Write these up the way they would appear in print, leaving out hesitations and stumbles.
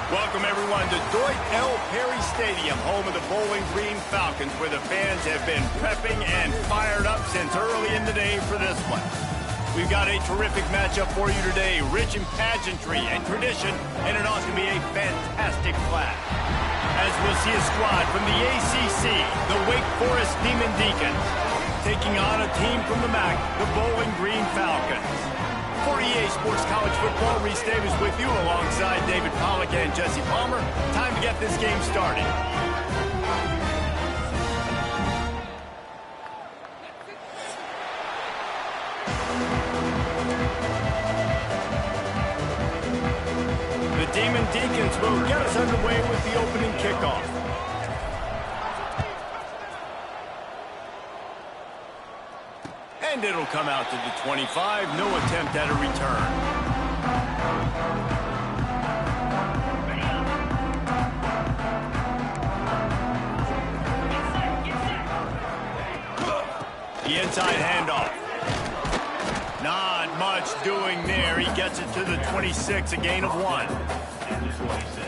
Welcome, everyone, to Dwight L. Perry Stadium, home of the Bowling Green Falcons, where the fans have been prepping and fired up since early in the day for this one. We've got a terrific matchup for you today, rich in pageantry and tradition, and it ought to be a fantastic clash. As we'll see a squad from the ACC, the Wake Forest Demon Deacons, taking on a team from the MAC, the Bowling Green Falcons. For EA Sports College Football, Reese Davis with you alongside David Pollack and Jesse Palmer. Time to get this game started. The Demon Deacons will get us underway with the opening kickoff. And it'll come out to the 25. No attempt at a return. The inside handoff. Not much doing there. He gets it to the 26, a gain of 1.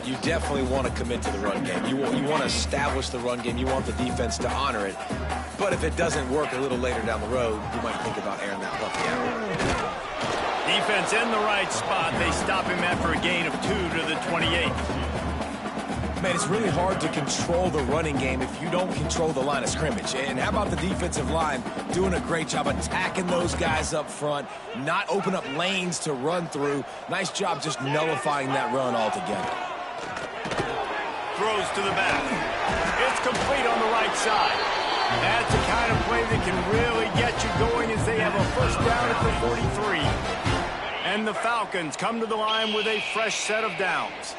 You definitely want to commit to the run game. You want to establish the run game. You want the defense to honor it. But if it doesn't work a little later down the road, you might think about airing that puppy out. Defense in the right spot. They stop him after a gain of 2 to the 28. Man, it's really hard to control the running game if you don't control the line of scrimmage. And how about the defensive line doing a great job attacking those guys up front, not open up lanes to run through. Nice job just nullifying that run altogether. Throws to the back. It's complete on the right side. That's the kind of play that can really get you going as they have a first down at the 43. And the Falcons come to the line with a fresh set of downs.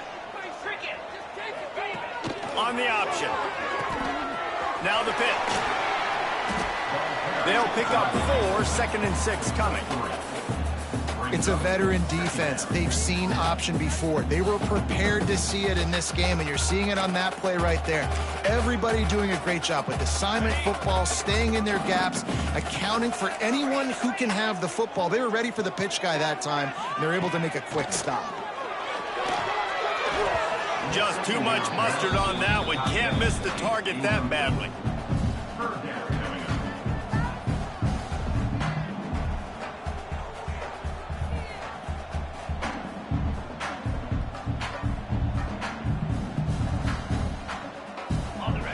On the option. Now the pitch. They'll pick up 4, 2nd and 6 coming. It's a veteran defense. They've seen option before. They were prepared to see it in this game, and you're seeing it on that play right there. Everybody doing a great job with assignment football, staying in their gaps, accounting for anyone who can have the football. They were ready for the pitch guy that time, and they're able to make a quick stop. Just too much mustard on that one. Can't miss the target that badly.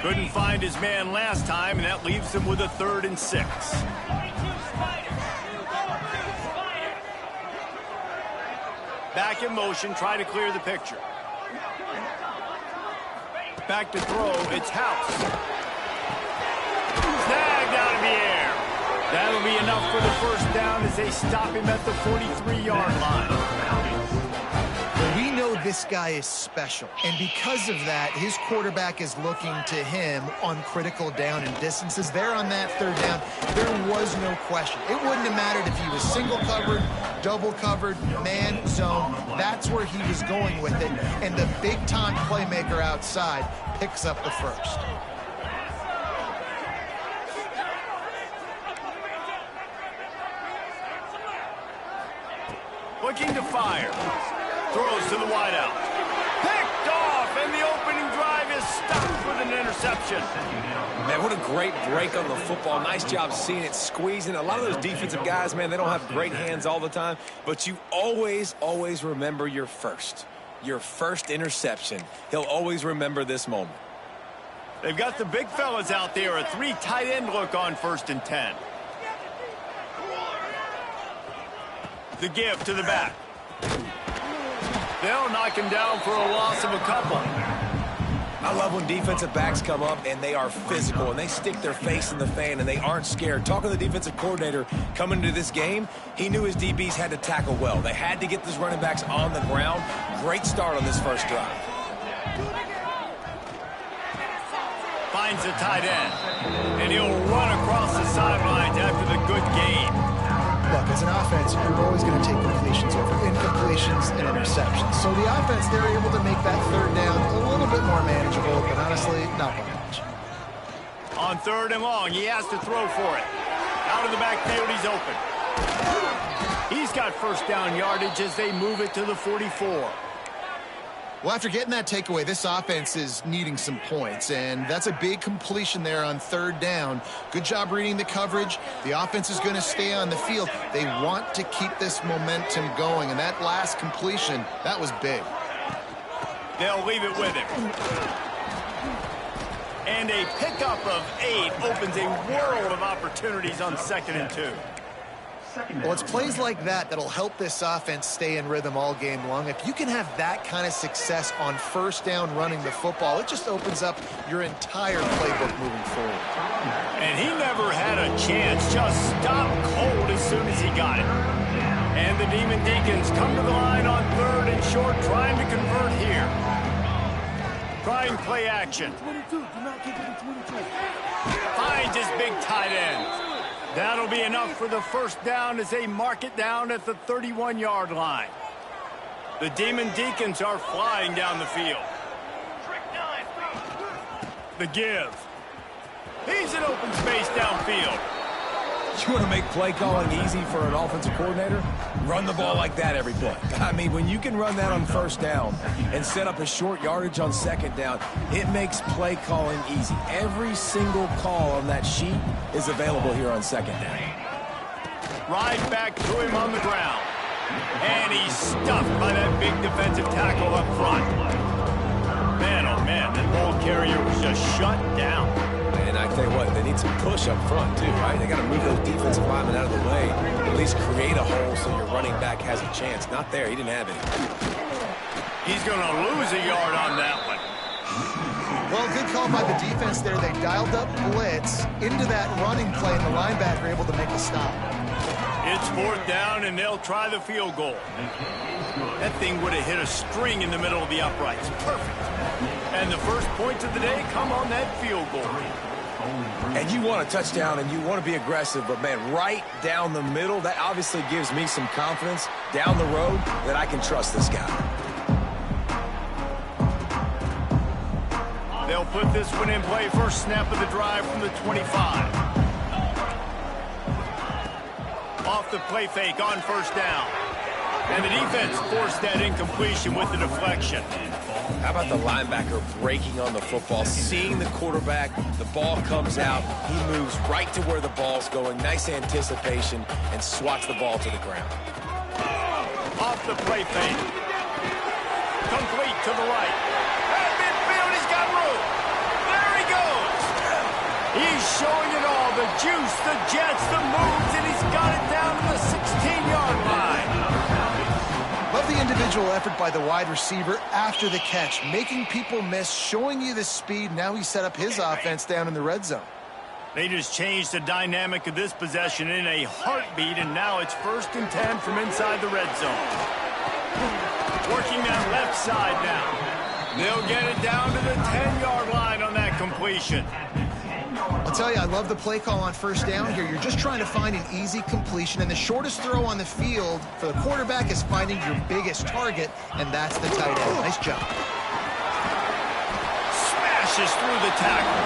Couldn't find his man last time, and that leaves him with a 3rd and 6. Back in motion, try to clear the picture. Back to throw, it's House. Snagged out of the air. That'll be enough for the first down as they stop him at the 43-yard line. We know this guy is special, and because of that, his quarterback is looking to him on critical down and distances. There on that 3rd down, there was no question. It wouldn't have mattered if he was single covered, double covered, man, zone. That's where he was going with it, and the big-time playmaker outside picks up the first. Looking to fire. Throws to the wideout. Picked off, and the opening drive is stopped with an interception. Man, what a great break on the football. Nice job seeing it, squeezing. A lot of those defensive guys, man, they don't have great hands all the time, but you always remember your first interception. He'll always remember this moment. They've got the big fellas out there, a 3 tight end look on 1st and 10. The give to the back. They'll knock him down for a loss of a couple. I love when defensive backs come up and they are physical and they stick their face in the fan and they aren't scared. Talking to the defensive coordinator coming into this game, he knew his DBs had to tackle well. They had to get those running backs on the ground. Great start on this first drive. Finds the tight end, and he'll run across the sidelines after the good gain. Look, as an offense, you're always going to take completions over incompletions and interceptions. So the offense, they're able to make that 3rd down a little bit more manageable, but honestly, not by much. On 3rd and long, he has to throw for it. Out of the backfield, he's open. He's got first down yardage as they move it to the 44. Well, after getting that takeaway, this offense is needing some points, and that's a big completion there on third down. Good job reading the coverage. The offense is going to stay on the field. They want to keep this momentum going, and that last completion, that was big. They'll leave it with him. And a pickup of 8 opens a world of opportunities on 2nd and 2. Well, it's plays like that that'll help this offense stay in rhythm all game long. If you can have that kind of success on 1st down running the football, it just opens up your entire playbook moving forward. And he never had a chance, just stopped cold as soon as he got it. And the Demon Deacons come to the line on 3rd and short, trying to convert here. Trying play action. Finds his big tight end. That'll be enough for the 1st down as they mark it down at the 31-yard line. The Demon Deacons are flying down the field. The give. He's in open space downfield. You want to make play calling easy for an offensive coordinator? Run the ball like that every play. I mean, when you can run that on 1st down and set up a short yardage on 2nd down, it makes play calling easy. Every single call on that sheet is available here on 2nd down. Right back to him on the ground. And he's stuffed by that big defensive tackle up front. Man, oh man, that ball carrier was just shut down. And I tell you what, they need some push up front, too, right? They got to move those defensive linemen out of the way, at least create a hole so your running back has a chance. Not there. He didn't have any. He's going to lose a yard on that one. Well, good call by the defense there. They dialed up blitz into that running play, and the linebacker able to make a stop. It's 4th down, and they'll try the field goal. That thing would have hit a string in the middle of the uprights. Perfect. And the first points of the day come on that field goal. And you want a touchdown and you want to be aggressive, but, man, right down the middle, that obviously gives me some confidence down the road that I can trust this guy. They'll put this one in play. First snap of the drive from the 25. Off the play fake on 1st down. And the defense forced that incompletion with the deflection. How about the linebacker breaking on the football, seeing the quarterback, the ball comes out, he moves right to where the ball's going, nice anticipation, and swats the ball to the ground. Off the play fake. Complete to the right. At midfield, he's got room. There he goes. He's showing it all, the juice, the jets, the moves, and he's got it down to the 16-yard line. Love the individual effort by the wide receiver after the catch, making people miss, showing you the speed. Now he set up his offense down in the red zone. They just changed the dynamic of this possession in a heartbeat, and now it's 1st and 10 from inside the red zone. Working that left side now. They'll get it down to the 10-yard line on that completion. I'll tell you, I love the play call on 1st down here. You're just trying to find an easy completion, and the shortest throw on the field for the quarterback is finding your biggest target, and that's the tight end. Nice job. Smashes through the tackle,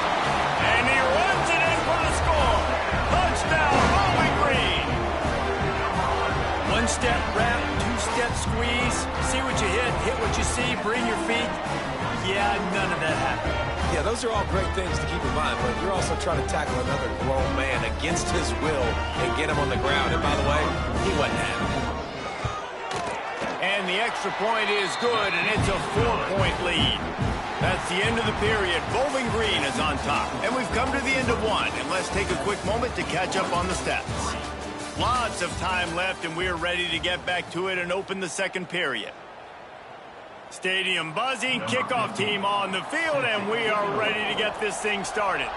and he runs it in for the score. Touchdown, Bowling Green. 1-step wrap, 2-step squeeze. See what you hit what you see, bring your feet. Yeah, none of that happened. Yeah, those are all great things to keep in mind, but you're also trying to tackle another grown man against his will and get him on the ground. And by the way, he wasn't happy. And the extra point is good, and it's a 4-point lead. That's the end of the period. Bowling Green is on top. And we've come to the end of one, and let's take a quick moment to catch up on the stats. Lots of time left, and we're ready to get back to it and open the 2nd period. Stadium buzzing, kickoff team on the field, and we are ready to get this thing started.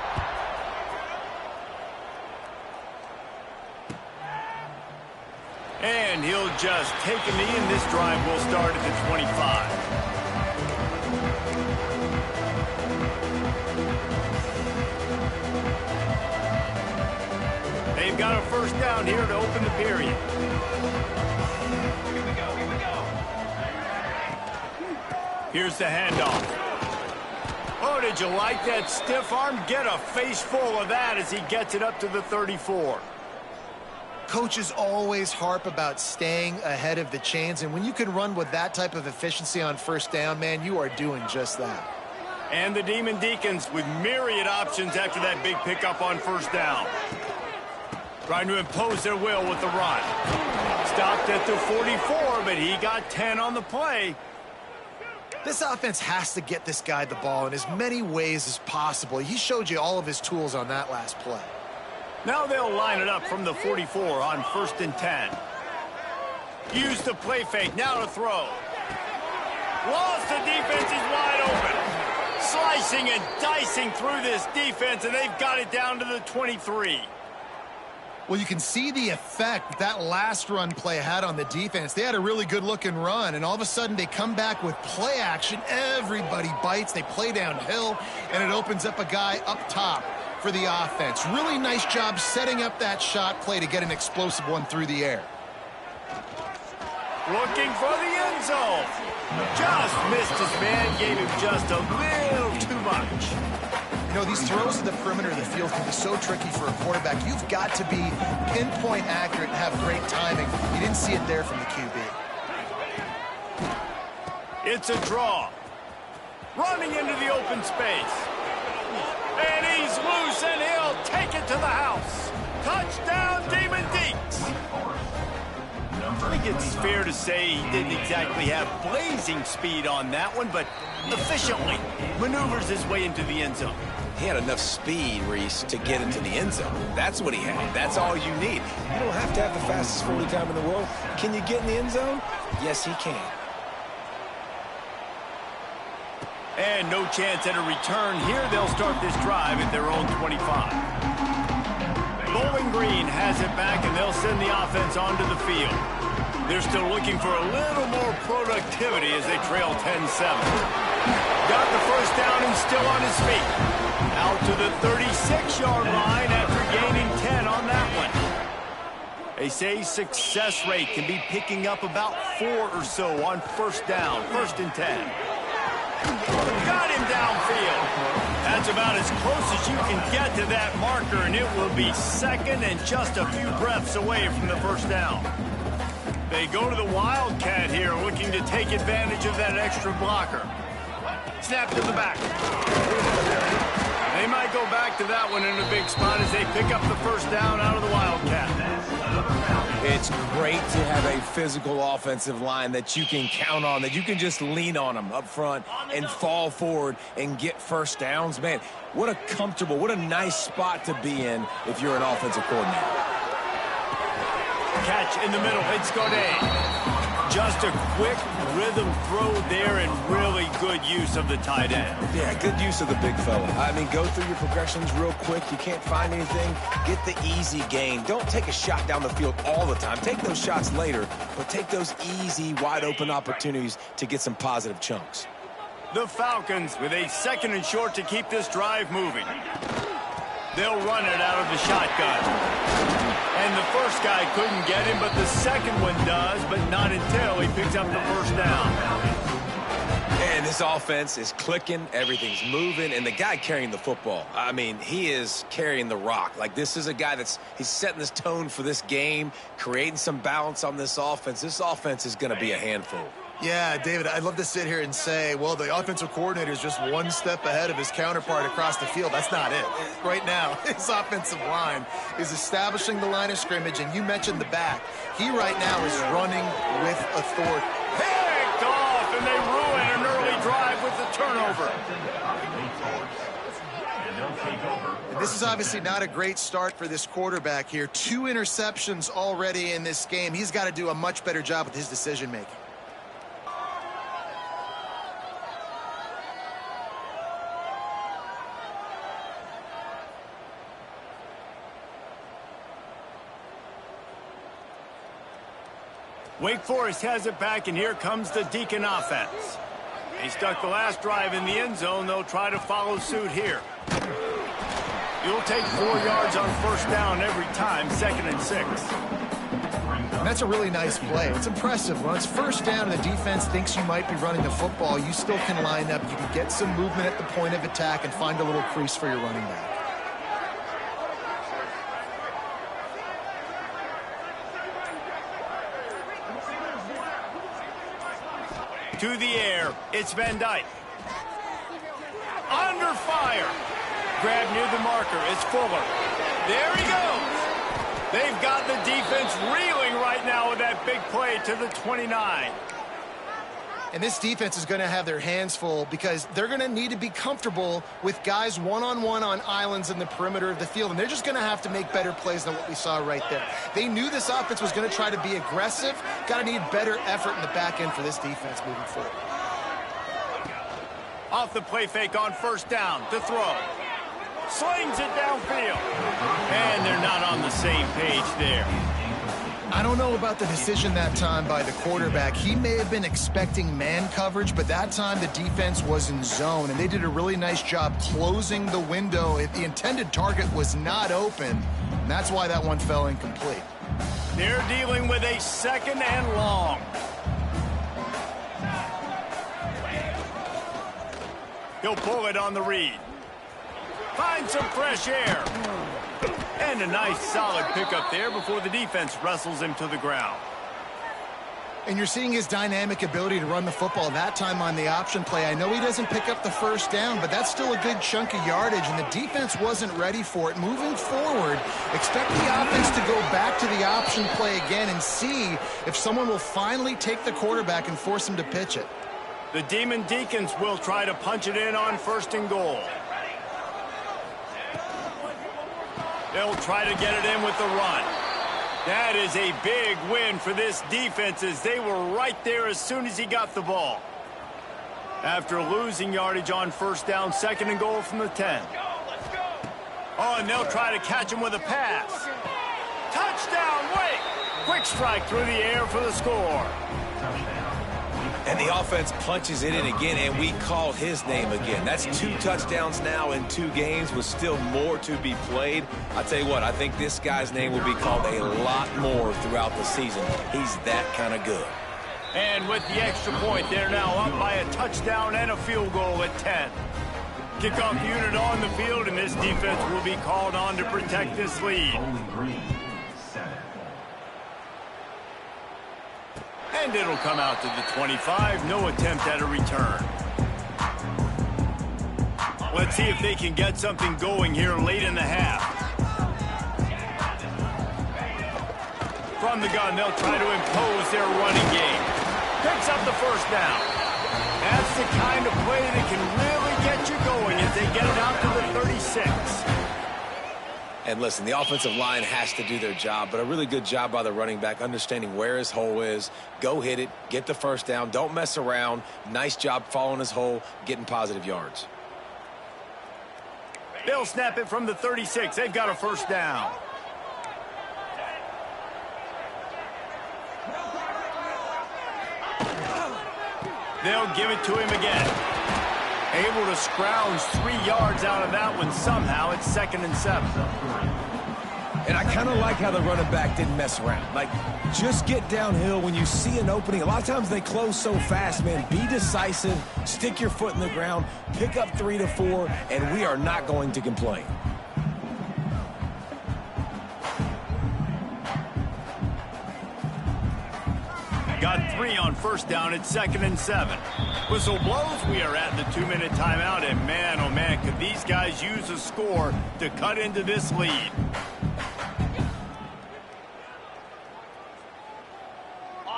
And he'll just take a knee, and this drive will start at the 25. They've got a 1st down here to open the period. Here's the handoff. Oh, did you like that stiff arm? Get a face full of that as he gets it up to the 34. coaches always harp about staying ahead of the chains, and when you can run with that type of efficiency on first down, man, you are doing just that. And the Demon Deacons with myriad options after that big pickup on first down. Trying to impose their will with the run. Stopped at the 44, but he got 10 on the play. This offense has to get this guy the ball in as many ways as possible. He showed you all of his tools on that last play. Now they'll line it up from the 44 on 1st and 10. Use the play fake, now to throw. Lost, the defense is wide open. Slicing and dicing through this defense, and they've got it down to the 23. Well, you can see the effect that last run play had on the defense. They had a really good-looking run, and all of a sudden they come back with play action. Everybody bites. They play downhill, and it opens up a guy up top for the offense. Really nice job setting up that shot play to get an explosive one through the air. Looking for the end zone. Just missed his man, gave him just a little too much. You know, these throws to the perimeter of the field can be so tricky for a quarterback. You've got to be pinpoint accurate and have great timing. You didn't see it there from the QB. It's a draw. Running into the open space. And he's loose, and he'll take it to the house. Touchdown, Demon Deeks. I think it's fair to say he didn't exactly have blazing speed on that one, but efficiently maneuvers his way into the end zone. He had enough speed, Reese, to get into the end zone. That's what he had. That's all you need. You don't have to have the fastest 40 time in the world. Can you get in the end zone? Yes, he can. And no chance at a return here. They'll start this drive at their own 25. Bowling Green has it back, and they'll send the offense onto the field. They're still looking for a little more productivity as they trail 10-7. Got the first down and still on his feet. Out to the 36-yard line after gaining 10 on that one. They say success rate can be picking up about 4 or so on first down, 1st and 10. Got him downfield. That's about as close as you can get to that marker, and it will be second and just a few breaths away from the first down. They go to the Wildcat here, looking to take advantage of that extra blocker. Snap to the back. They might go back to that one in a big spot as they pick up the first down out of the Wildcat. It's great to have a physical offensive line that you can count on, that you can just lean on them up front and fall forward and get first downs. Man, what a comfortable, what a nice spot to be in if you're an offensive coordinator. Catch in the middle, it's Godet. Just a quick rhythm throw there and really good use of the tight end. Yeah, good use of the big fella. I mean, go through your progressions real quick. You can't find anything, get the easy gain. Don't take a shot down the field all the time. Take those shots later, but take those easy, wide-open opportunities to get some positive chunks. The Falcons with a 2nd and short to keep this drive moving. They'll run it out of the shotgun. And the first guy couldn't get him, but the second one does, but not until he picks up the first down. And this offense is clicking, everything's moving, and the guy carrying the football, I mean, he is carrying the rock. Like, this is a guy he's setting this tone for this game, creating some balance on this offense. This offense is going to be a handful. Yeah, David, I'd love to sit here and say, well, the offensive coordinator is just one step ahead of his counterpart across the field. That's not it. Right now, his offensive line is establishing the line of scrimmage, and you mentioned the back. He right now is running with authority. Picked off, and they ruin an early drive with the turnover. And this is obviously not a great start for this quarterback here. 2 interceptions already in this game. He's got to do a much better job with his decision-making. Wake Forest has it back, and here comes the Deacon offense. They stuck the last drive in the end zone. They'll try to follow suit here. You'll take 4 yards on first down every time, 2nd and 6. And that's a really nice play. It's impressive. When it's first down and the defense thinks you might be running the football, you still can line up. You can get some movement at the point of attack and find a little crease for your running back. To the air, it's Van Dyke. Under fire. Grab near the marker, it's Fuller. There he goes. They've got the defense reeling right now with that big play to the 29. And this defense is going to have their hands full because they're going to need to be comfortable with guys one-on-one on islands in the perimeter of the field. And they're just going to have to make better plays than what we saw right there. They knew this offense was going to try to be aggressive. Got to need better effort in the back end for this defense moving forward. Off the play fake on first down to throw. Slings it downfield. And they're not on the same page there. I don't know about the decision that time by the quarterback. He may have been expecting man coverage, but that time the defense was in zone, and they did a really nice job closing the window. If the intended target was not open, and that's why that one fell incomplete. They're dealing with a second and long. He'll pull it on the read. Find some fresh air. And a nice solid pickup there before the defense wrestles him to the ground. And you're seeing his dynamic ability to run the football that time on the option play. I know he doesn't pick up the first down, but that's still a good chunk of yardage, and the defense wasn't ready for it. Moving forward, expect the offense to go back to the option play again and see if someone will finally take the quarterback and force him to pitch it. The Demon Deacons will try to punch it in on first and goal. They'll try to get it in with the run. That is a big win for this defense as they were right there as soon as he got the ball. After losing yardage on first down, second and goal from the 10. Oh, and they'll try to catch him with a pass. Touchdown, Wake! Quick strike through the air for the score. And the offense punches it in again, and we call his name again. That's 2 touchdowns now in 2 games with still more to be played. I tell you what, I think this guy's name will be called a lot more throughout the season. He's that kind of good. And with the extra point, they're now up by a touchdown and a field goal at 10. Kickoff unit on the field, and this defense will be called on to protect this lead. And it'll come out to the 25. No attempt at a return. Let's see if they can get something going here late in the half. From the gun, they'll try to impose their running game. Picks up the first down. That's the kind of play that can really get you going as they get it out to the 36. And listen, the offensive line has to do their job, but a really good job by the running back understanding where his hole is. Go hit it, get the first down, don't mess around. Nice job following his hole, getting positive yards. They'll snap it from the 36. They've got a first down. They'll give it to him again. Able to scrounge 3 yards out of that one somehow. It's 2nd and 7. And I kind of like how the running back didn't mess around. Like, just get downhill when you see an opening. A lot of times they close so fast, man. Be decisive, stick your foot in the ground, pick up 3 to 4, and we are not going to complain. Got 3 on first down. It's 2nd and 7. Whistle blows. We are at the 2-minute timeout. And man, oh man, could these guys use a score to cut into this lead.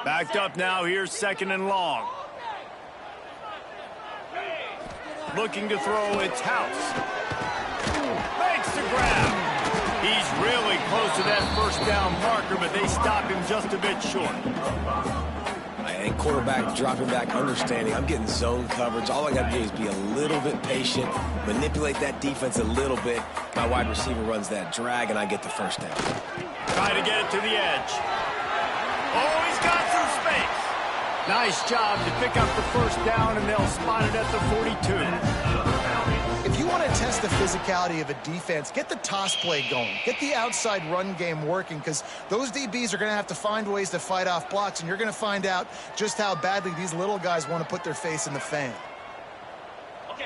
Backed up now. Here's 2nd and long. Looking to throw. It's House. Makes the grab. He's really close to that first down marker, but they stop him just a bit short. And quarterback dropping back, understanding I'm getting zone coverage. All I got to do is be a little bit patient, manipulate that defense a little bit. My wide receiver runs that drag, and I get the first down. Try to get it to the edge. Oh, he's got some space. Nice job to pick up the first down, and they'll spot it at the 42. If you want to test the physicality of a defense, get the toss play going. Get the outside run game working, because those DBs are going to have to find ways to fight off blocks, and you're going to find out just how badly these little guys want to put their face in the fan.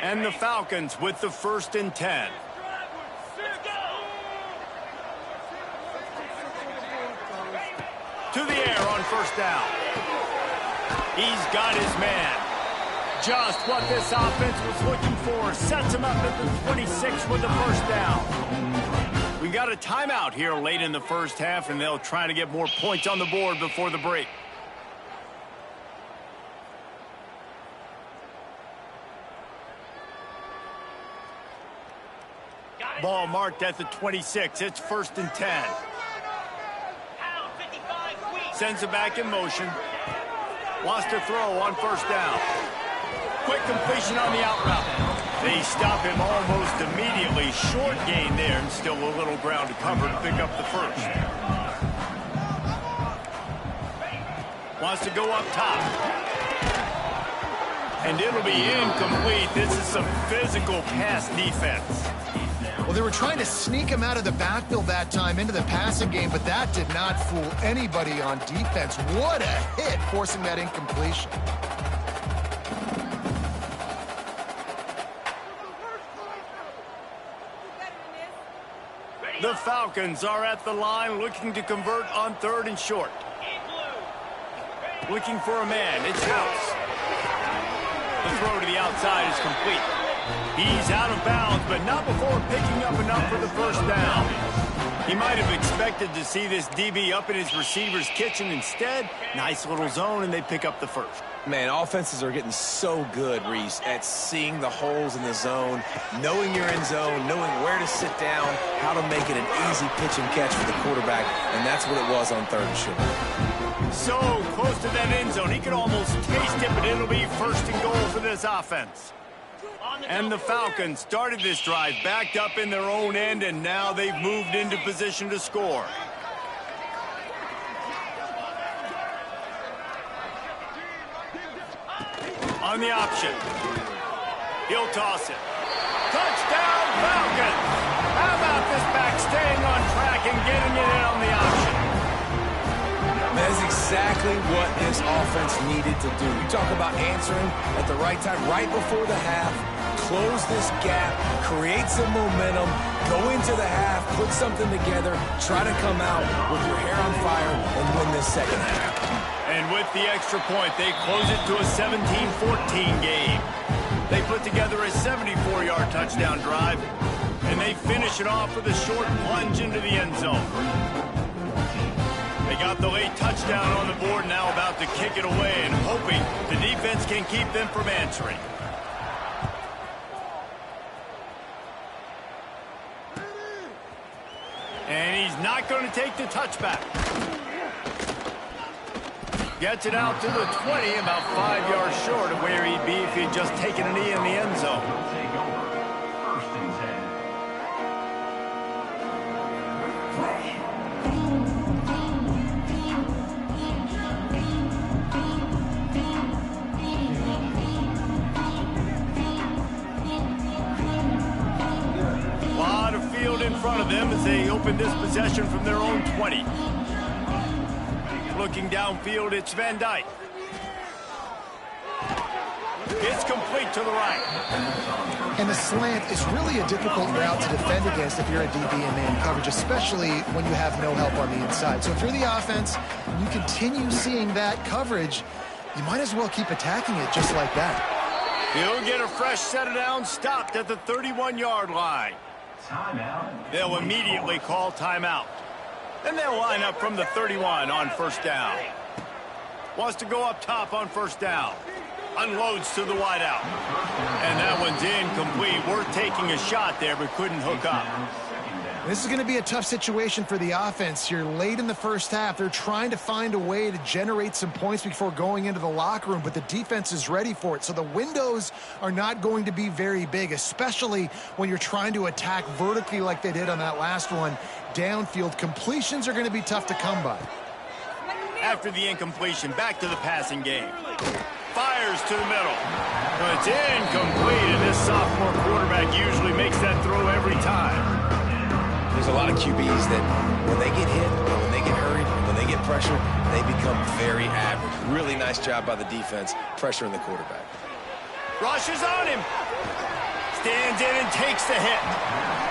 And the Falcons with the 1st and 10. To the air on first down. He's got his man. Just what this offense was looking for. Sets him up at the 26 with the first down. We got a timeout here late in the first half, and they'll try to get more points on the board before the break. Ball marked at the 26. It's 1st and 10. Sends it back in motion. Wants to throw on first down. Quick completion on the out route. They stop him almost immediately. Short gain there, and still a little ground to cover to pick up the first. Wants to go up top. And it'll be incomplete. This is some physical pass defense. Well, they were trying to sneak him out of the backfield that time into the passing game, but that did not fool anybody on defense. What a hit, forcing that incompletion. The Falcons are at the line looking to convert on 3rd and short. Looking for a man. It's House. The throw to the outside is complete. He's out of bounds, but not before picking up enough for the first down. He might have expected to see this DB up in his receiver's kitchen. Instead, nice little zone, and they pick up the first. Man, offenses are getting so good, Reese, at seeing the holes in the zone, knowing you're in zone, knowing where to sit down, how to make it an easy pitch and catch for the quarterback, and that's what it was on 3rd and short. So close to that end zone, he could almost taste it, but it'll be 1st and goal for this offense. And the Falcons started this drive backed up in their own end, and now they've moved into position to score. On the option. He'll toss it. Touchdown, Falcons! How about this back staying on track and getting it in on the option? That is exactly what this offense needed to do. We talk about answering at the right time, right before the half, close this gap, create some momentum, go into the half, put something together, try to come out with your hair on fire and win this second half. And with the extra point, they close it to a 17-14 game. They put together a 74-yard touchdown drive, and they finish it off with a short plunge into the end zone. They got the late touchdown on the board, now about to kick it away and hoping the defense can keep them from answering. And he's not going to take the touchback. Gets it out to the 20, about 5 yards short of where he'd be if he'd just taken a knee in the end zone. A lot of field in front of them as they open this possession from their own 20. Looking downfield, it's Van Dyke. It's complete to the right. And the slant is really a difficult route to defend against if you're a DB in man coverage, especially when you have no help on the inside. So if you're the offense and you continue seeing that coverage, you might as well keep attacking it just like that. He'll get a fresh set of downs, stopped at the 31-yard line. They'll immediately call timeout. And they'll line up from the 31 on first down. Wants to go up top on first down. Unloads to the wideout. And that one's incomplete. Worth taking a shot there, but couldn't hook up. This is going to be a tough situation for the offense here. Late in the first half, they're trying to find a way to generate some points before going into the locker room, but the defense is ready for it. So the windows are not going to be very big, especially when you're trying to attack vertically like they did on that last one. Downfield completions are going to be tough to come by. After the incompletion, back to the passing game. Fires to the middle. But it's incomplete, and this sophomore quarterback usually makes that throw every time. There's a lot of QBs that when they get hit, or when they get hurried, when they get pressure, they become very average. Really nice job by the defense, pressuring the quarterback. Rushes on him. Stands in and takes the hit.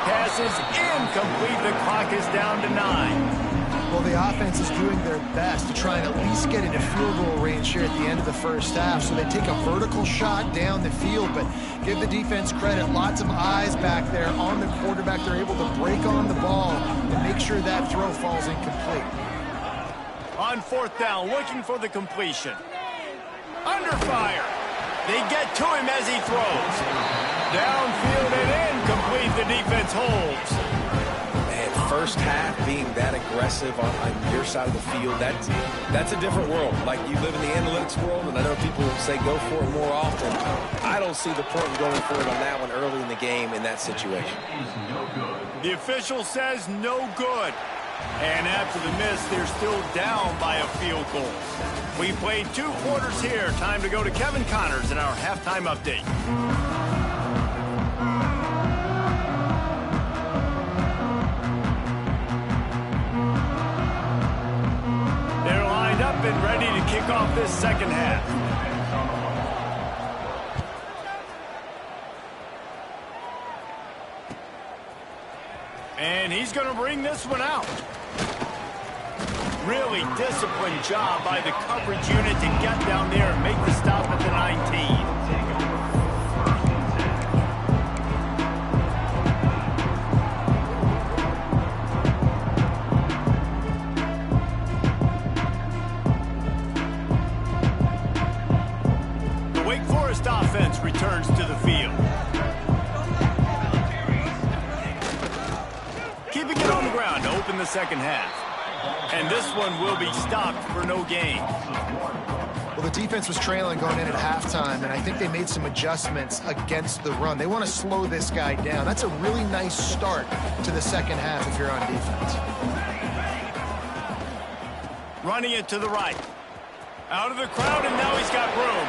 Pass is incomplete. The clock is down to 9. Well, the offense is doing their best to try and at least get into field goal range here at the end of the first half. So they take a vertical shot down the field, but give the defense credit. Lots of eyes back there on the quarterback. They're able to break on the ball and make sure that throw falls incomplete. On fourth down, looking for the completion. Under fire. They get to him as he throws. Downfield and incomplete. The defense holds. First half being that aggressive on your side of the field, that's a different world. Like, you live in the analytics world, and I know people say go for it more often. I don't see the point in going for it on that one early in the game in that situation. The official says no good. And after the miss, they're still down by a field goal. We played 2 quarters here. Time to go to Kevin Connors in our halftime update. Been ready to kick off this second half. And he's going to bring this one out. Really disciplined job by the coverage unit to get down there and make the stop at the 19. Offense returns to the field. Keeping it on the ground to open the second half. And this one will be stopped for no gain. Well, the defense was trailing going in at halftime, and I think they made some adjustments against the run. They want to slow this guy down. That's a really nice start to the second half if you're on defense. Running it to the right. Out of the crowd, and now he's got room.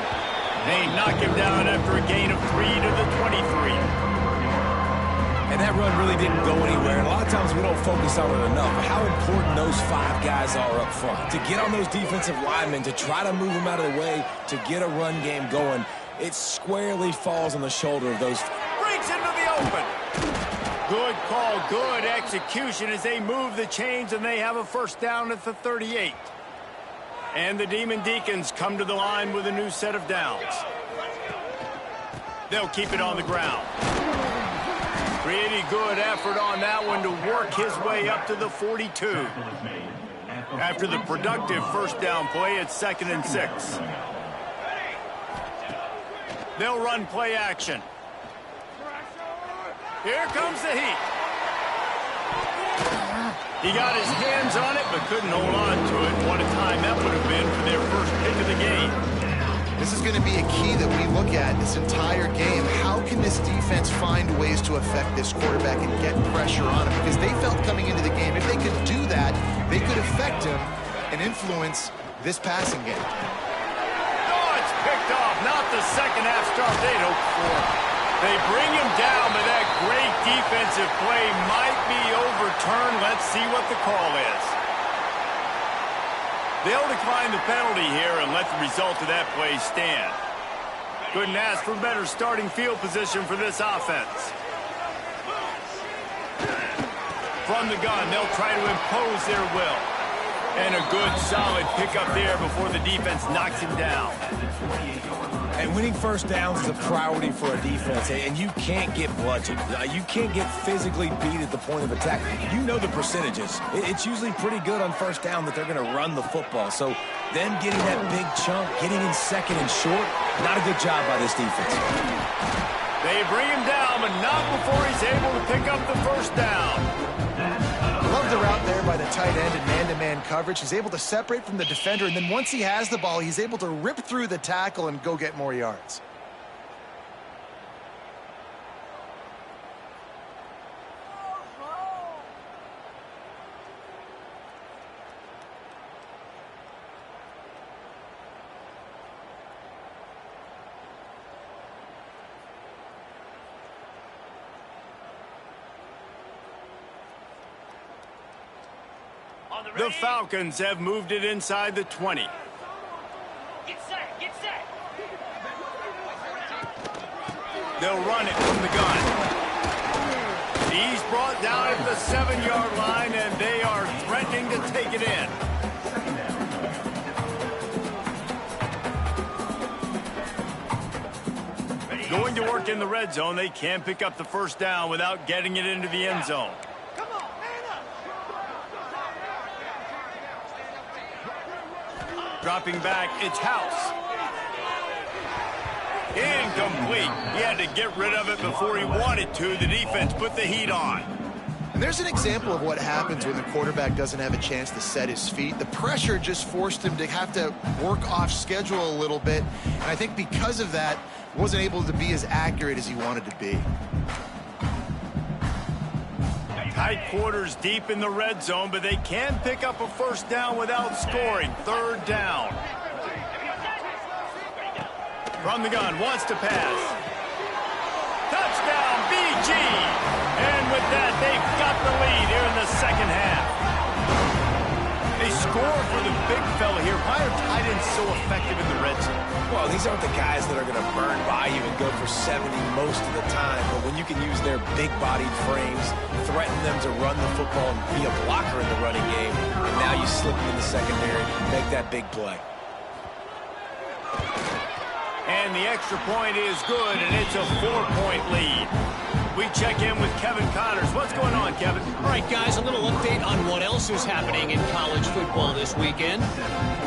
They knock him down after a gain of 3 to the 23. And that run really didn't go anywhere. And a lot of times we don't focus on it enough. How important those 5 guys are up front. To get on those defensive linemen, to try to move them out of the way, to get a run game going, it squarely falls on the shoulder of those. Breaks into the open. Good call, good execution as they move the chains, and they have a first down at the 38. And the Demon Deacons come to the line with a new set of downs. They'll keep it on the ground. Pretty good effort on that one to work his way up to the 42. After the productive first down play, it's 2nd and 6. They'll run play action. Here comes the heat. He got his hands on it, but couldn't hold on to it. What a time that would have been for their first pick of the game. This is going to be a key that we look at this entire game. How can this defense find ways to affect this quarterback and get pressure on him? Because they felt coming into the game, if they could do that, they could affect him and influence this passing game. Oh, it's picked off. Not the second half start they'd hoped for. They bring him down, but that great defensive play might be overturned. Let's see what the call is. They'll decline the penalty here and let the result of that play stand. Couldn't ask for better starting field position for this offense. From the gun, they'll try to impose their will. And a good, solid pickup there before the defense knocks him down. And winning first downs is a priority for a defense, and you can't get bludgeoned. You can't get physically beat at the point of attack. You know the percentages. It's usually pretty good on first down that they're going to run the football. So them getting that big chunk, getting in 2nd and short, not a good job by this defense. They bring him down, but not before he's able to pick up the first down. Love the route there by the tight end in man-to-man coverage. He's able to separate from the defender, and then once he has the ball, he's able to rip through the tackle and go get more yards. The Falcons have moved it inside the 20. Get set, get set. They'll run it from the gun. He's brought down at the 7-yard line, and they are threatening threatening to take it in. Going to work in the red zone, they can't pick up the first down without getting it into the end zone. Dropping back, it's House. Incomplete. He had to get rid of it before he wanted to. The defense put the heat on. And there's an example of what happens when the quarterback doesn't have a chance to set his feet. The pressure just forced him to have to work off schedule a little bit. And I think because of that, wasn't able to be as accurate as he wanted to be. Tight quarters deep in the red zone, but they can pick up a first down without scoring. Third down. From the gun, wants to pass. Touchdown, BG! And with that, they've got the lead here in the second half. They score for the big fella here. Why are tight ends so effective in the red zone? Well, these aren't the guys that are going to burn by you and go for 70 most of the time. But when you can use their big-bodied frames, threaten them to run the football and be a blocker in the running game, and now you slip them in the secondary, make that big play. And the extra point is good, and it's a 4-point lead. We check in with Kevin Connors. What's going on, Kevin? All right, guys, a little update on what else is happening in college football this weekend.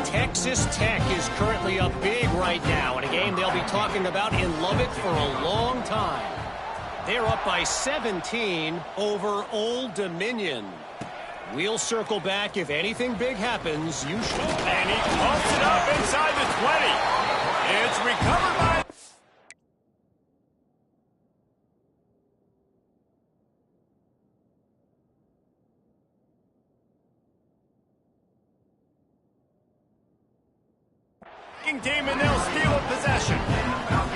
Texas Tech is currently up big right now in a game they'll be talking about in Lubbock for a long time. They're up by 17 over Old Dominion. We'll circle back if anything big happens. You should. And he pumps it up inside the 20. It's recovered by... team, and they'll steal a possession.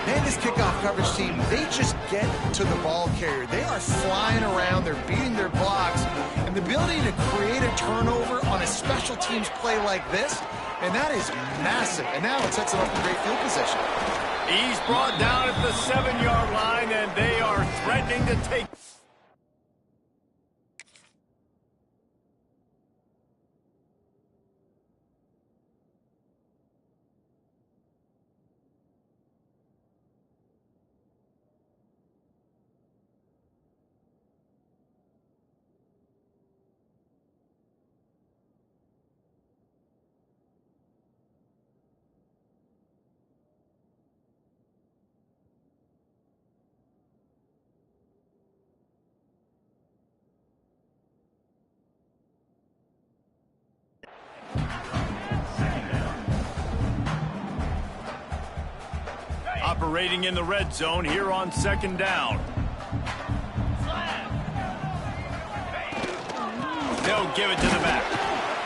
Man, this kickoff coverage team, they just get to the ball carrier. They are flying around, they're beating their blocks, and the ability to create a turnover on a special teams play like this, and that is massive. And now it sets them up in great field position. He's brought down at the 7-yard line, and they are threatening to take... Operating in the red zone here on second down. They'll give it to the back.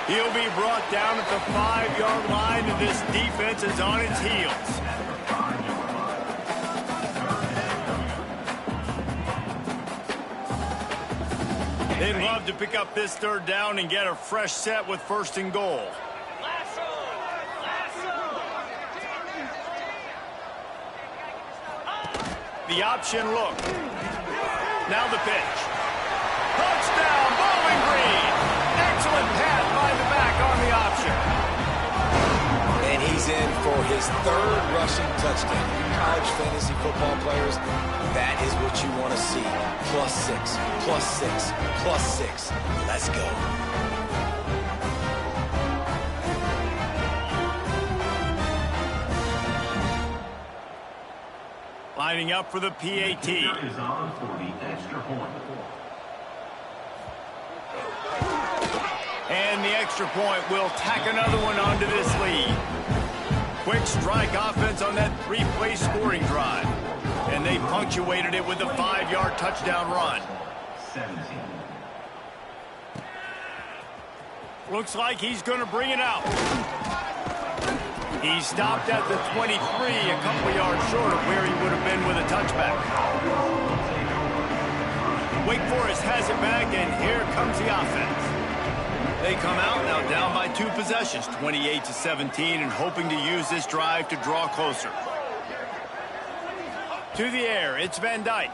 He'll be brought down at the 5-yard line, and this defense is on its heels. They'd love to pick up this third down and get a fresh set with 1st and goal. The option look. Now the pitch. Touchdown, Bowling Green. Excellent pass by the back on the option. And he's in for his 3rd rushing touchdown. You college fantasy football players, that is what you want to see. +6, +6, +6. Let's go. Lining up for the PAT. Is on for the extra point. And the extra point will tack another one onto this lead. Quick strike offense on that 3-play scoring drive. And they punctuated it with a 5-yard touchdown run. 17. Looks like he's going to bring it out. He stopped at the 23, a couple of yards short of where he would have been with a touchback. Wake Forest has it back, and here comes the offense. They come out now down by 2 possessions, 28-17, and hoping to use this drive to draw closer. To the air, it's Van Dyke.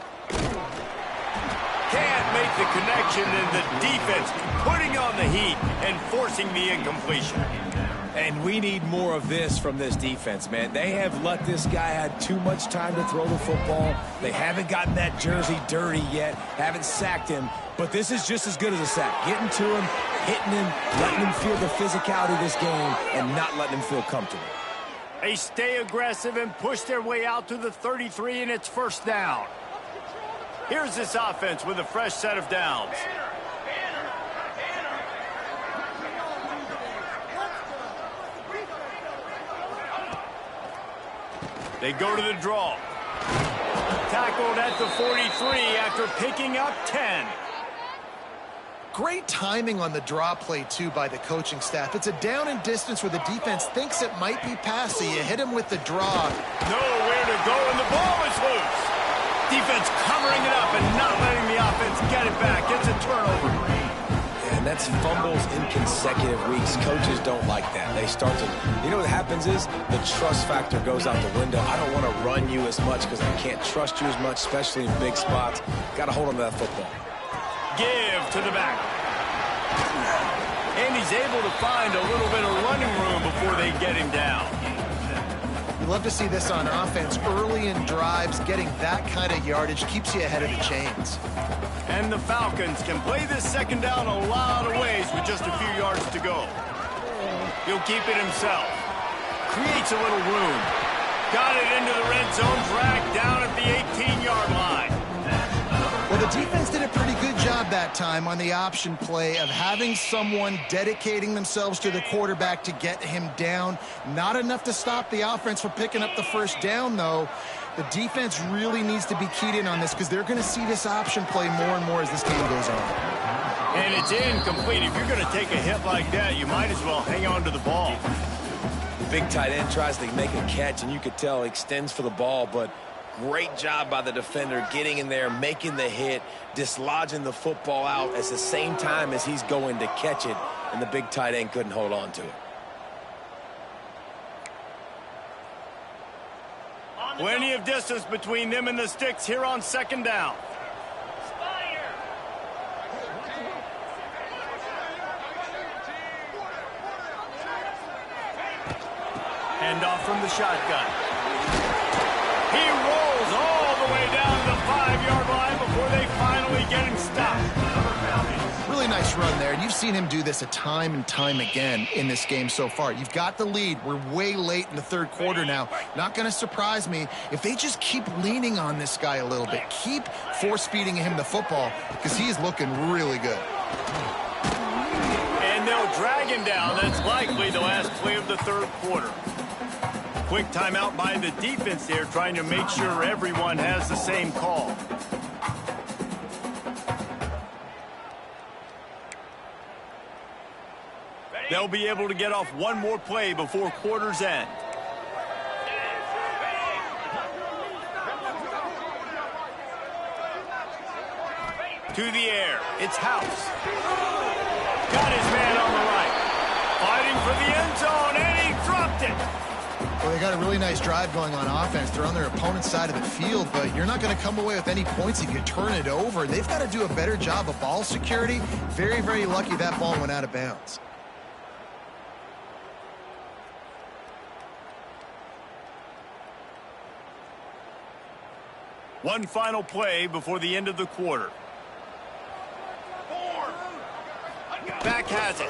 Can't make the connection, and the defense putting on the heat and forcing the incompletion. And we need more of this from this defense, man. They have let this guy have too much time to throw the football. They haven't gotten that jersey dirty yet, haven't sacked him. But this is just as good as a sack. Getting to him, hitting him, letting him feel the physicality of this game, and not letting him feel comfortable. They stay aggressive and push their way out to the 33, and it's first down. Here's this offense with a fresh set of downs. They go to the draw. Tackled at the 43 after picking up 10. Great timing on the draw play, too, by the coaching staff. It's a down and distance where the defense thinks it might be pass, so you hit him with the draw. Nowhere to go, and the ball is loose. Defense covering it up and not letting the offense get it back. It's a turnover. And that's fumbles in consecutive weeks. Coaches don't like that. They start to, you know what happens is the trust factor goes out the window. I don't want to run you as much because I can't trust you as much, especially in big spots. Got to hold on to that football. Give to the back. And he's able to find a little bit of running room before they get him down. You love to see this on offense. Early in drives, getting that kind of yardage keeps you ahead of the chains. And the Falcons can play this second down a lot of ways with just a few yards to go. He'll keep it himself. Creates a little room. Got it into the red zone, dragged down at the 18-yard line. Well, the defense did a pretty good job that time on the option play of having someone dedicating themselves to the quarterback to get him down. Not enough to stop the offense from picking up the first down, though. The defense really needs to be keyed in on this because they're going to see this option play more and more as this game goes on. And it's incomplete. If you're going to take a hit like that, you might as well hang on to the ball. The big tight end tries to make a catch, and you could tell he extends for the ball, but great job by the defender getting in there, making the hit, dislodging the football out at the same time as he's going to catch it, and the big tight end couldn't hold on to it. Plenty of distance between them and the sticks here on second down. Hand off from the shotgun. He rolls all the way down to the 5-yard line before they finally get him stopped. Really nice run there. And you've seen him do this a time and time again in this game so far. You've got the lead. We're way late in the third quarter now. Not going to surprise me if they just keep leaning on this guy a little bit. Keep force-feeding him the football because he is looking really good. And they'll drag him down. That's likely the last play of the third quarter. Quick timeout by the defense there, trying to make sure everyone has the same call. They'll be able to get off one more play before quarter's end. To the air, it's House. Got his man on the right. Fighting for the end zone, and he dropped it. Well, they got a really nice drive going on offense. They're on their opponent's side of the field, but you're not going to come away with any points if you turn it over. They've got to do a better job of ball security. Very, very lucky that ball went out of bounds. One final play before the end of the quarter. Back has it.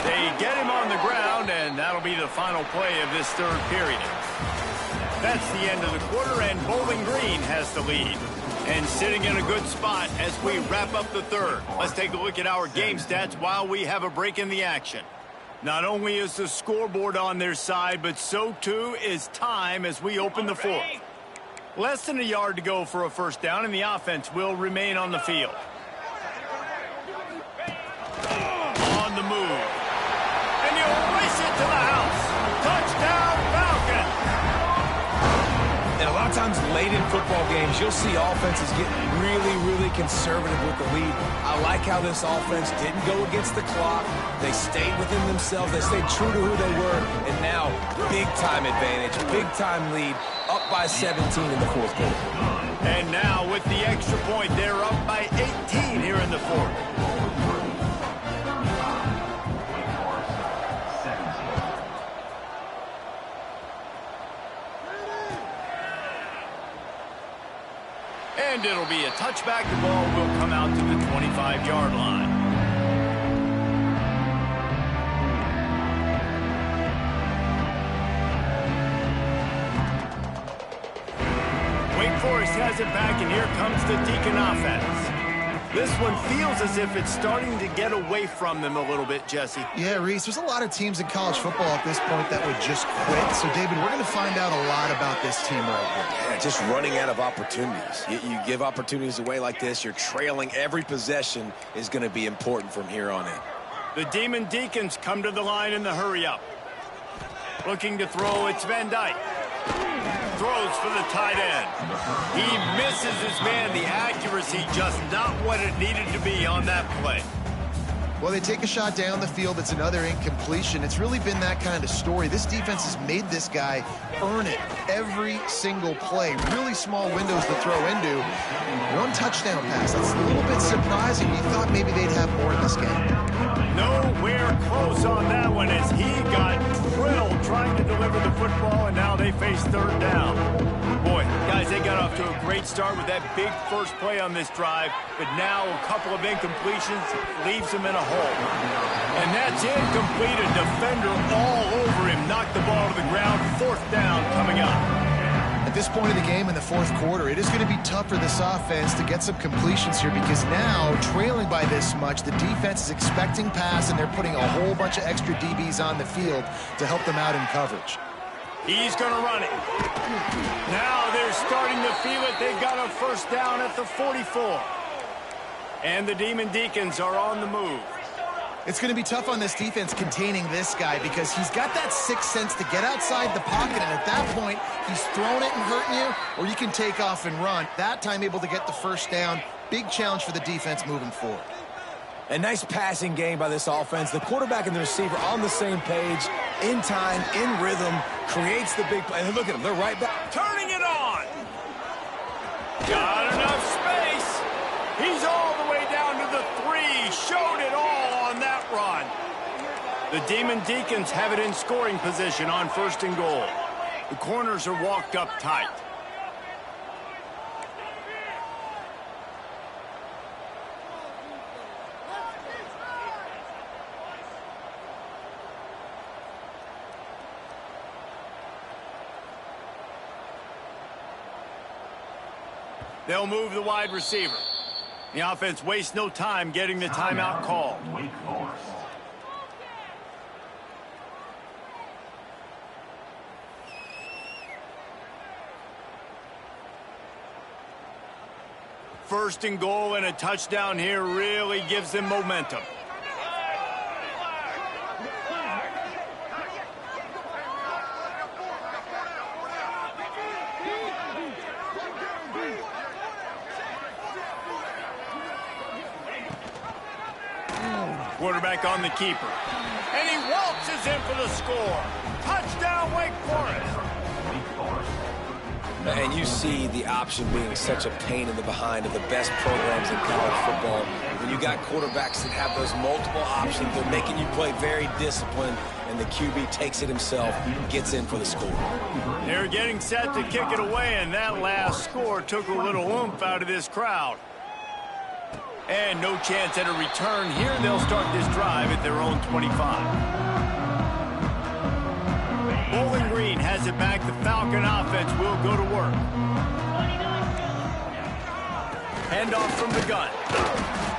They get him on the ground, and that'll be the final play of this third period. That's the end of the quarter, and Bowling Green has the lead. And sitting in a good spot as we wrap up the third. Let's take a look at our game stats while we have a break in the action. Not only is the scoreboard on their side, but so too is time as we open the fourth. Less than a yard to go for a first down, and the offense will remain on the field. On the move. And he'll race it to the house. Touchdown, Falcons! And a lot of times late in football games, you'll see offenses get really, really conservative with the lead. I like how this offense didn't go against the clock. They stayed within themselves. They stayed true to who they were. And now, big-time advantage, big-time lead. up by 17 in the fourth quarter. And now with the extra point, they're up by 18 here in the fourth. And it'll be a touchback. The ball will come out to the 25-yard line. Wake Forest has it back, and here comes the Deacon offense. This one feels as if it's starting to get away from them a little bit, Jesse. Yeah, Reese, there's a lot of teams in college football at this point that would just quit. So, David, we're going to find out a lot about this team right here. Yeah, just running out of opportunities. You give opportunities away like this, you're trailing. Every possession is going to be important from here on in. The Demon Deacons come to the line in the hurry-up. Looking to throw, it's Van Dyke. Throws for the tight end. He misses his man. The accuracy just not what it needed to be on that play. Well, they take a shot down the field. It's another incompletion. It's really been that kind of story. This defense has made this guy earn it every single play. Really small windows to throw into. One touchdown pass. That's a little bit surprising. You thought maybe they'd have more in this game. Nowhere close on that one as he got drilled trying to deliver the football, and now they face third down. Boy, guys, they got off to a great start with that big first play on this drive, but now a couple of incompletions leaves them in a hole. And that's incomplete. A defender all over him. Knocked the ball to the ground. Fourth down coming up. At this point of the game in the fourth quarter, it is going to be tough for this offense to get some completions here because now, trailing by this much, the defense is expecting pass, and they're putting a whole bunch of extra DBs on the field to help them out in coverage. He's going to run it. Now they're starting to feel it. They've got a first down at the 44. And the Demon Deacons are on the move. It's going to be tough on this defense containing this guy because he's got that sixth sense to get outside the pocket, and at that point, he's throwing it and hurting you, or you can take off and run. That time able to get the first down. Big challenge for the defense moving forward. A nice passing game by this offense. The quarterback and the receiver on the same page, in time, in rhythm, creates the big play. And look at them, they're right back. Turning it on. Got enough space. He's all the way down to the 3. Showed it all on that run. The Demon Deacons have it in scoring position on first and goal. The corners are walked up tight. They'll move the wide receiver. The offense wastes no time getting the timeout called. Wake Forest. First and goal and a touchdown here really gives them momentum. Quarterback on the keeper. And he waltzes in for the score. Touchdown, Wake Forest. And you see the option being such a pain in the behind of the best programs in college football. When you got quarterbacks that have those multiple options, they're making you play very disciplined, and the QB takes it himself, gets in for the score. They're getting set to kick it away, and that last score took a little oomph out of this crowd. And no chance at a return here. They'll start this drive at their own 25. Bowling Green has it back. The Falcon offense will go to work. Handoff from the gun.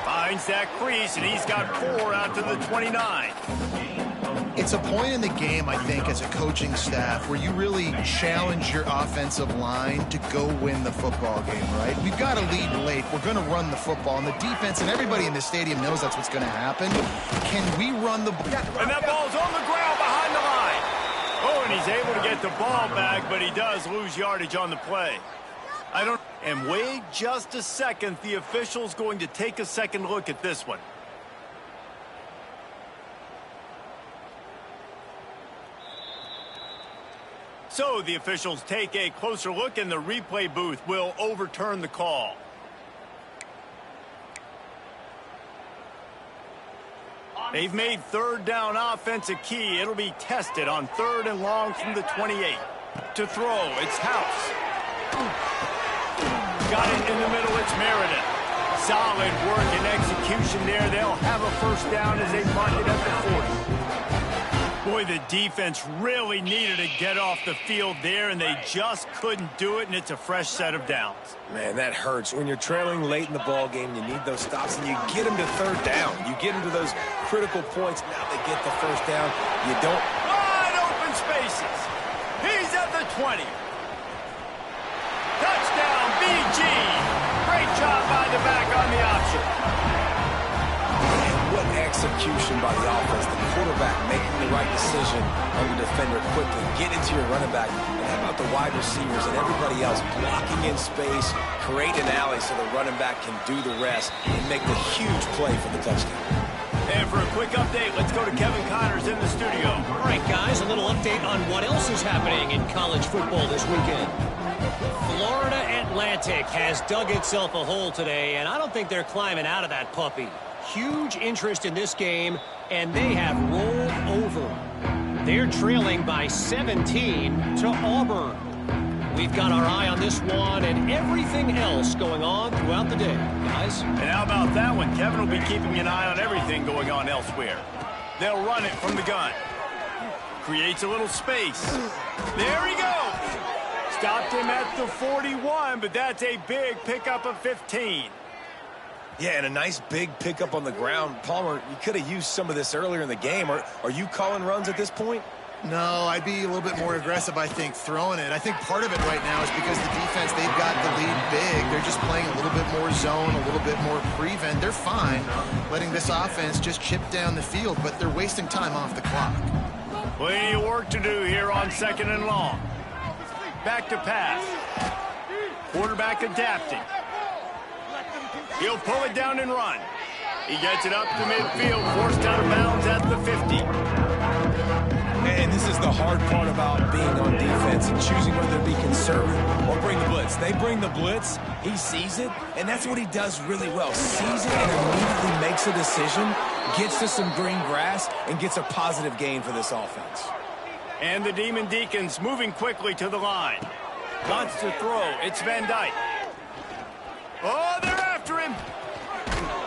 Finds that crease, and he's got 4 out to the 29. It's a point in the game, I think, as a coaching staff where you really challenge your offensive line to go win the football game, right? We've got to lead late. We're going to run the football. And the defense and everybody in the stadium knows that's what's going to happen. Can we run the ball? And that ball's on the ground behind the line. Oh, and he's able to get the ball back, but he does lose yardage on the play. And wait just a second. The official's going to take a second look at this one. So the officials take a closer look, and the replay booth will overturn the call. They've made third down offense a key. It'll be tested on 3rd and long from the 28. To throw, it's House. Got it in the middle, it's Meredith. Solid work and execution there. They'll have a first down as they mark it at the 40. Boy, the defense really needed to get off the field there, and they just couldn't do it, and it's a fresh set of downs. Man, that hurts. When you're trailing late in the ball game, you need those stops, and you get them to 3rd down. You get them to those critical points. Now they get the first down. You don't. Wide open spaces. He's at the 20. Touchdown, BG. Great job by the back on the option. What execution by the offense. The quarterback making the right decision on the defender quickly. Get into your running back. And how about the wide receivers and everybody else blocking in space, create an alley so the running back can do the rest and make the huge play for the touchdown. And for a quick update, let's go to Kevin Connors in the studio. All right, guys, a little update on what else is happening in college football this weekend. Florida Atlantic has dug itself a hole today, and I don't think they're climbing out of that puppy. Huge interest in this game, and they have rolled over. They're trailing by 17 to Auburn. We've got our eye on this one and everything else going on throughout the day, guys. And how about that one? Kevin will be keeping an eye on everything going on elsewhere. They'll run it from the gun. Creates a little space. There he goes. Stopped him at the 41, but that's a big pickup of 15. Yeah, and a nice big pickup on the ground. Palmer, you could have used some of this earlier in the game. Are you calling runs at this point? No, I'd be a little bit more aggressive, I think, throwing it. I think part of it right now is because the defense, they've got the lead big. They're just playing a little bit more zone, a little bit more prevent. They're fine letting this offense just chip down the field, but they're wasting time off the clock. Plenty of work to do here on 2nd and long. Back to pass. Quarterback adapting. He'll pull it down and run. He gets it up to midfield, forced out of bounds at the 50. And this is the hard part about being on defense and choosing whether to be conservative or bring the blitz. They bring the blitz, he sees it, and that's what he does really well. Sees it and immediately makes a decision, gets to some green grass, and gets a positive gain for this offense. And the Demon Deacons moving quickly to the line. Wants to throw. It's Van Dyke. Oh, they're after him.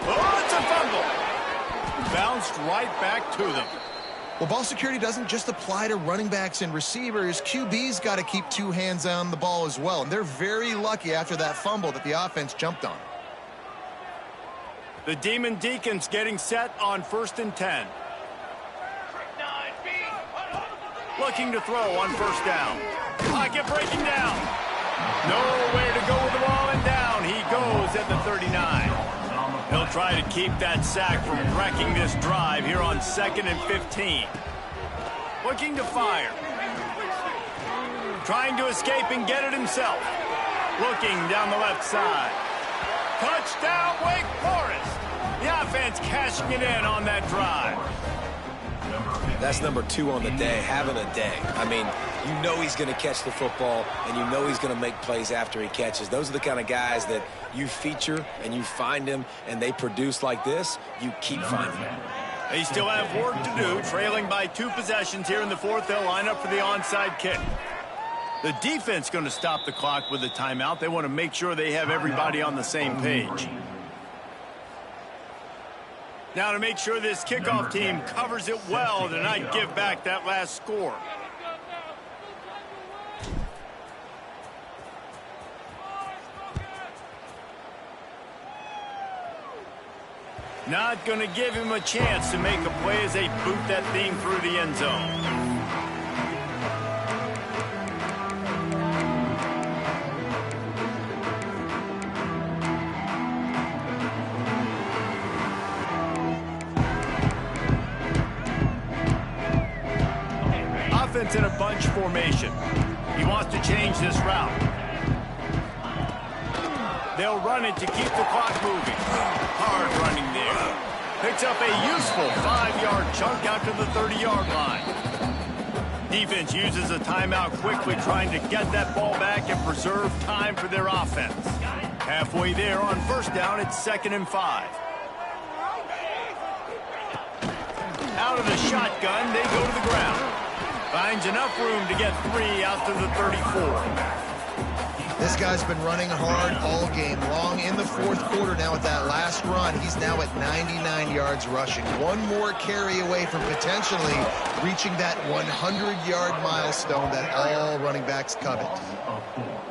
Oh, it's a fumble. Bounced right back to them. Well, ball security doesn't just apply to running backs and receivers. QB's got to keep 2 hands on the ball as well. And they're very lucky after that fumble that the offense jumped on. The Demon Deacons getting set on 1st and 10. Looking to throw on 1st down. Pocket breaking down. Nowhere to go with the ball, and down he goes at the 39. He'll try to keep that sack from wrecking this drive here on 2nd and 15. Looking to fire. Trying to escape and get it himself. Looking down the left side. Touchdown, Wake Forest. The offense cashing it in on that drive. That's number 2 on the day, having a day. I mean, you know he's going to catch the football, and you know he's going to make plays after he catches. Those are the kind of guys that you feature and you find them, and they produce like this, you keep finding them. They still have work to do, trailing by 2 possessions here in the 4th. They'll line up for the onside kick. The defense going to stop the clock with a timeout. They want to make sure they have everybody on the same page. Now to make sure this kickoff team covers it well to not give back that last score. Not going to give him a chance to make a play as they boot that thing through the end zone. Offense in a bunch formation. He wants to change this route. They'll run it to keep the clock moving. Hard running there. Picks up a useful 5-yard chunk out to the 30-yard line. Defense uses a timeout quickly, trying to get that ball back and preserve time for their offense. Halfway there on first down, it's 2nd and 5. Out of the shotgun, they go to the ground. Finds enough room to get 3 out to the 34. This guy's been running hard all game long. In the fourth quarter now with that last run, he's now at 99 yards rushing. One more carry away from potentially reaching that 100-yard milestone that all running backs covet.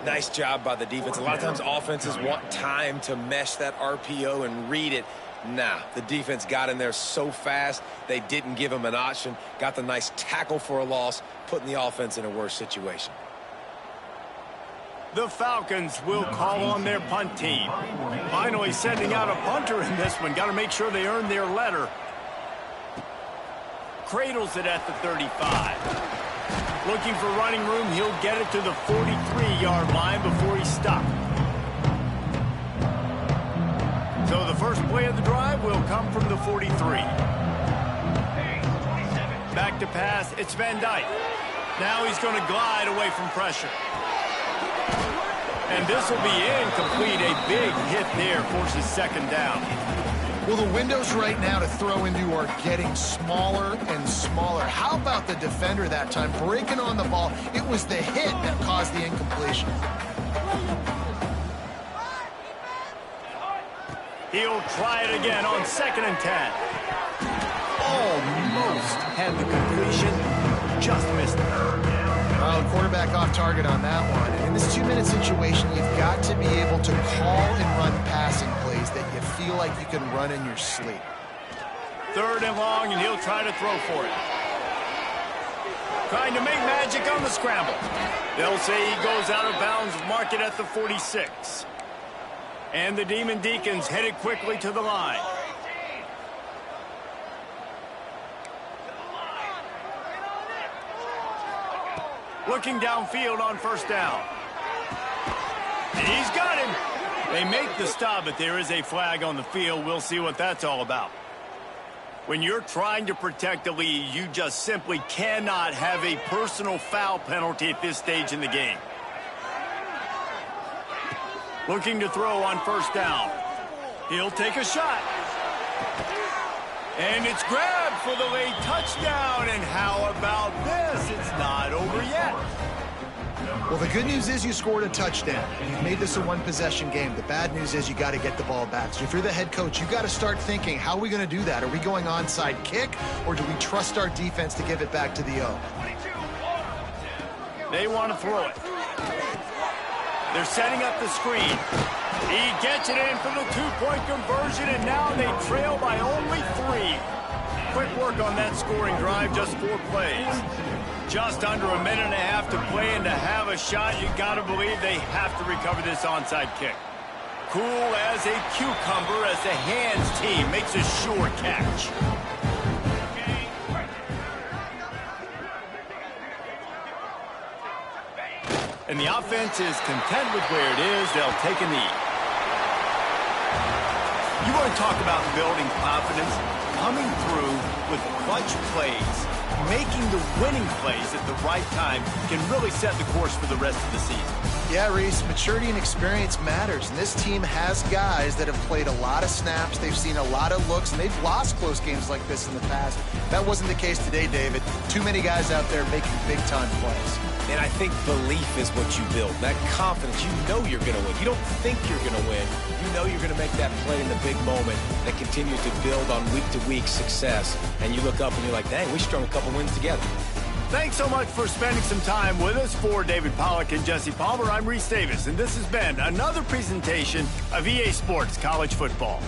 Nice job by the defense. A lot of times offenses want time to mesh that RPO and read it. Nah, the defense got in there so fast, they didn't give him an option. Got the nice tackle for a loss, putting the offense in a worse situation. The Falcons will call on their punt team. Finally sending out a punter in this one. Got to make sure they earn their letter. Cradles it at the 35. Looking for running room. He'll get it to the 43-yard line before he's stopped. So the first play of the drive will come from the 43. Back to pass. It's Van Dyke. Now he's going to glide away from pressure. And this will be incomplete. A big hit there, forces 2nd down. Well, the windows right now to throw into are getting smaller and smaller. How about the defender that time breaking on the ball? It was the hit that caused the incompletion. He'll try it again on 2nd and 10. Almost had the completion, just missed it. Well, quarterback off target on that one. And in this 2-minute situation, you've got to be able to call and run passing plays that you feel like you can run in your sleep. 3rd and long, and he'll try to throw for it. Trying to make magic on the scramble. They'll say he goes out of bounds, mark it at the 46. And the Demon Deacons headed quickly to the line. Looking downfield on 1st down. And he's got him. They make the stop, but there is a flag on the field. We'll see what that's all about. When you're trying to protect the lead, you just simply cannot have a personal foul penalty at this stage in the game. Looking to throw on 1st down. He'll take a shot. And it's grabbed for the late touchdown. And how about this? It's not over yet. Well, the good news is you scored a touchdown. You've made this a one-possession game. The bad news is you got to get the ball back. So if you're the head coach, you got to start thinking, how are we going to do that? Are we going onside kick, or do we trust our defense to give it back to the O? They want to throw it. They're setting up the screen. He gets it in for the 2-point conversion, and now they trail by only 3. Quick work on that scoring drive, just 4 plays. Just under a minute and a half to play, and to have a shot, you got to believe they have to recover this onside kick. Cool as a cucumber as the hands team makes a sure catch. And the offense is content with where it is. They'll take a knee. You want to talk about building confidence? Coming through with clutch plays, making the winning plays at the right time can really set the course for the rest of the season. Yeah, Reese, maturity and experience matters. And this team has guys that have played a lot of snaps. They've seen a lot of looks, and they've lost close games like this in the past. That wasn't the case today, David. Too many guys out there making big-time plays. And I think belief is what you build. That confidence, you know you're going to win. You don't think you're going to win. You know you're going to make that play in the big moment that continues to build on week-to-week success. And you look up and you're like, dang, we strung a couple wins together. Thanks so much for spending some time with us. For David Pollack and Jesse Palmer, I'm Reese Davis, and this has been another presentation of EA Sports College Football.